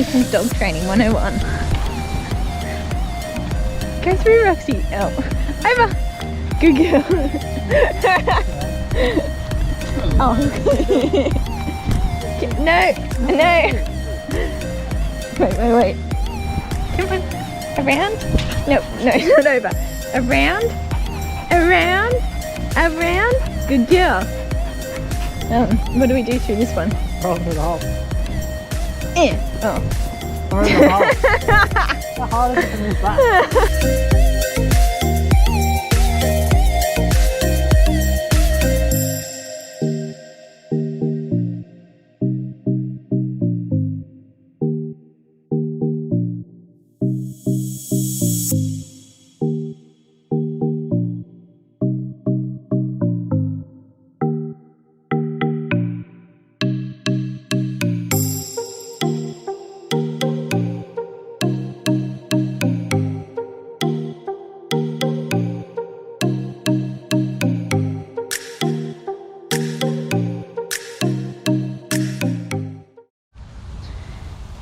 Nathan's Dog Training 101. Go through, Roxy. Oh, over. Good girl. Oh. No. Wait. Come on. Around? No, not over. Around. Good girl. What do we do through this one? Roll through the hole. Oh. Or in the hole. How hard is it to move back?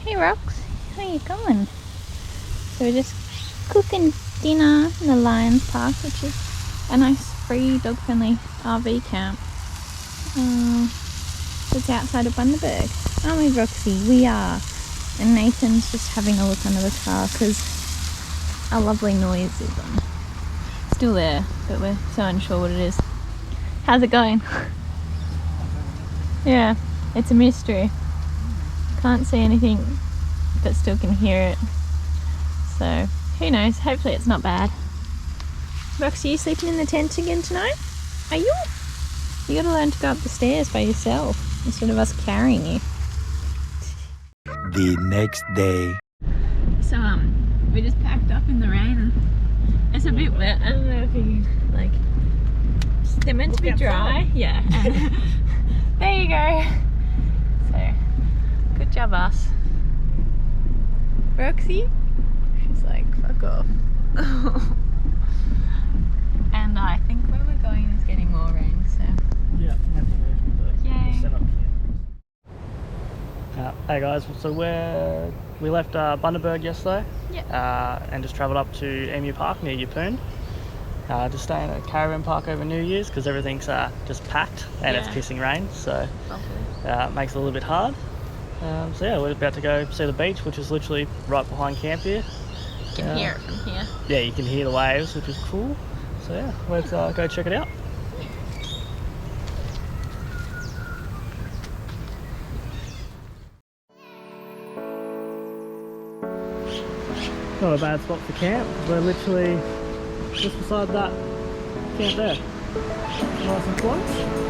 Hey Rox, how you going? So we're just cooking dinner in the Lions Park, which is a nice free dog friendly RV camp. It's outside of Bundaberg. Aren't we, Roxy? We are. And Nathan's just having a look under the car because our lovely noise is still there, but we're so unsure what it is. How's it going? Yeah, it's a mystery. Can't see anything, but still can hear it. So, who knows? Hopefully it's not bad. Roxy, are you sleeping in the tent again tonight? Are you? You gotta learn to go up the stairs by yourself instead of us carrying you. The next day. So, we just packed up in the rain. It's a bit wet. I don't know if you, like, they're meant to be dry. Yeah. There you go. So, good job, us. Roxy? She's like, fuck off. And I think where we're going is getting more rain, so. Yeah, Yay. set up here. Hey guys, so we left Bundaberg yesterday. Yeah. And just travelled up to Emu Park near Yeppoon. Just staying at a caravan park over New Year's because everything's just packed and it's pissing rain, so it makes it a little bit hard. So yeah, we're about to go see the beach, which is literally right behind camp here. You can hear it from here. Yeah, you can hear the waves, which is cool. So yeah, let's go check it out. Not a bad spot for camp. We're literally just beside that camp there. Nice and close.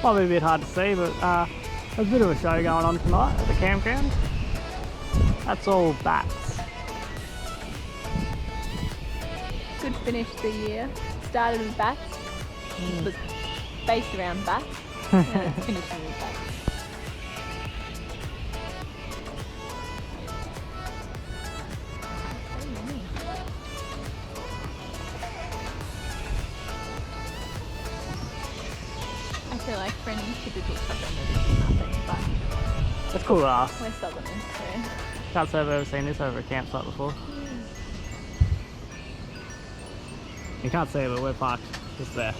Might be a bit hard to see, but there's a bit of a show going on tonight at the campground. That's all bats. finished the year. Started with bats, was based around bats, and it's finishing with bats. I feel like for any typical southerner this is nothing, but It's cool to ask. we're southerners, so Can't say I've ever seen this over a campsite before. You can't see it, but we're parked just there.